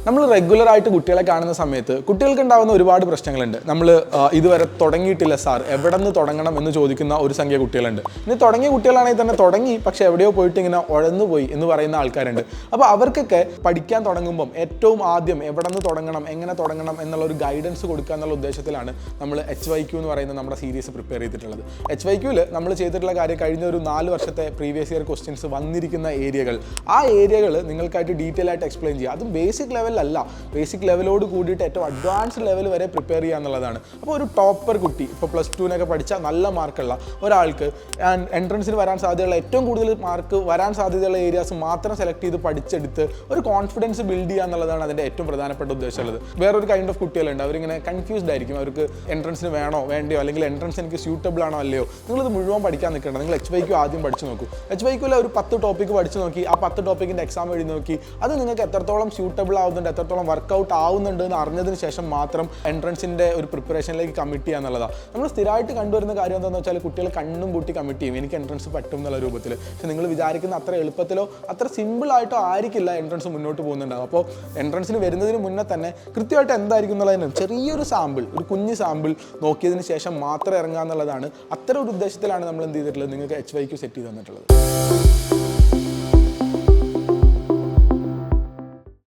നമ്മൾ റെഗുലറായിട്ട് കുട്ടികളെ കാണുന്ന സമയത്ത് കുട്ടികൾക്ക് ഉണ്ടാകുന്ന ഒരുപാട് പ്രശ്നങ്ങളുണ്ട്. നമ്മൾ ഇതുവരെ തുടങ്ങിയിട്ടില്ല സാർ, എവിടെ നിന്ന് തുടങ്ങണം എന്ന് ചോദിക്കുന്ന ഒരു സംഖ്യ കുട്ടികളുണ്ട്. ഇനി തുടങ്ങിയ കുട്ടികളാണെങ്കിൽ തന്നെ തുടങ്ങി, പക്ഷേ എവിടെയോ പോയിട്ട് ഇങ്ങനെ ഉഴന്നുപോയി എന്ന് പറയുന്ന ആൾക്കാരുണ്ട്. അപ്പോൾ അവർക്കൊക്കെ പഠിക്കാൻ തുടങ്ങുമ്പം ഏറ്റവും ആദ്യം എവിടെ നിന്ന് തുടങ്ങണം, എങ്ങനെ തുടങ്ങണം എന്നുള്ള ഒരു ഗൈഡൻസ് കൊടുക്കുക എന്നുള്ള ഉദ്ദേശത്തിലാണ് നമ്മൾ HYQ എന്ന് പറയുന്ന നമ്മുടെ സീരീസ് പ്രിപ്പയർ ചെയ്തിട്ടുള്ളത്. HYQയിൽ നമ്മൾ ചെയ്തിട്ടുള്ള കാര്യം കഴിഞ്ഞ ഒരു 4 വർഷത്തെ പ്രീവിയസ് ഇയർ ക്വസ്റ്റ്യൻസ് വന്നിരിക്കുന്ന ഏരിയകൾ, ആ ഏരിയകൾ നിങ്ങൾക്കായിട്ട് ഡീറ്റെയിൽ ആയിട്ട് എക്സ്പ്ലെയിൻ ചെയ്യുക. അതും ബേസിക് ലെവലല്ല, ബേസിക് ലെവലോട് കൂടിയിട്ട് ഏറ്റവും അഡ്വാൻസ്ഡ് ലെവൽ വരെ പ്രിപ്പയർ ചെയ്യുക എന്നുള്ളതാണ്. അപ്പോൾ ഒരു ടോപ്പർ കുട്ടി, ഇപ്പോൾ +2 പഠിച്ച നല്ല മാർക്കുള്ള ഒരാൾക്ക് എൻട്രൻസിന് വരാൻ സാധ്യതയുള്ള ഏറ്റവും കൂടുതൽ മാർക്ക് വരാൻ സാധ്യതയുള്ള ഏരിയാസ് മാത്രം സെലക്ട് ചെയ്ത് പഠിച്ചെടുത്ത് ഒരു കോൺഫിഡൻസ് ബിൽഡ് ചെയ്യുക എന്നുള്ളതാണ് അതിൻ്റെ ഏറ്റവും പ്രധാനപ്പെട്ട ഉദ്ദേശമുള്ളത്. വേറൊരു കൈൻഡ് ഓഫ് കുട്ടികളുണ്ട്, അവരിങ്ങനെ കൺഫ്യൂസ്ഡ് ആയിരിക്കും. അവർക്ക് എൻട്രൻസിന് വേണോ വേണ്ടയോ, അല്ലെങ്കിൽ എൻട്രൻസ് എനിക്ക് സ്യൂട്ടബിൾ ആണോ അല്ലയോ. നിങ്ങളിത് മുഴുവൻ പഠിക്കാൻ നിൽക്കേണ്ട, നിങ്ങൾ HYQ ആദ്യം പഠിച്ചു നോക്കൂ. HYQയിൽ ഒരു 10 ടോപ്പിക്ക് പഠിച്ചു നോക്കി, ആ 10 ടോപ്പിക്കിൻ്റെ എക്സാം എഴുതി നോക്കി, അത് നിങ്ങൾക്ക് എത്രത്തോളം സ്യൂട്ടബിൾ ആവുന്നുണ്ട്, എത്രത്തോളം വർക്കൗട്ട് ആവുന്നുണ്ട് എന്ന് അറിഞ്ഞതിന് ശേഷം മാത്രം എൻട്രൻസിൻ്റെ ഒരു പ്രിപ്പറേഷനിലേക്ക് കമ്മിറ്റ് ചെയ്യുക എന്നുള്ളതാണ്. നമ്മൾ സ്ഥിരമായിട്ട് കണ്ടുവരുന്ന കാര്യം എന്താണെന്ന് വെച്ചാൽ കുട്ടികൾ കണ്ണും പൂട്ടി കമ്മിറ്റ് ചെയ്യും, എനിക്ക് എൻട്രൻസ് പറ്റും എന്നുള്ള രൂപത്തിൽ. പക്ഷേ നിങ്ങൾ വിചാരിക്കുന്ന അത്ര എളുപ്പത്തിലോ അത്ര സിമ്പിളായിട്ടോ ആയിരിക്കില്ല എൻട്രൻസ് മുന്നോട്ട് പോകുന്നുണ്ടാകും. അപ്പോൾ എൻട്രൻസിന് വരുന്നതിന് മുന്നേ തന്നെ കൃത്യമായിട്ട് എന്തായിരിക്കും എന്നുള്ളതിന് ചെറിയൊരു സാമ്പിൾ, ഒരു കുഞ്ഞ് സാമ്പിൾ നോക്കിയതിന് ശേഷം മാത്രം ഇറങ്ങുക എന്നുള്ളതാണ്. അത്തരം ഒരു ഉദ്ദേശത്തിലാണ് നമ്മൾ എന്ത് ചെയ്തിട്ടുള്ളത്, നിങ്ങൾക്ക് HYQ സെറ്റ് ചെയ്ത് തന്നിട്ടുള്ളത്.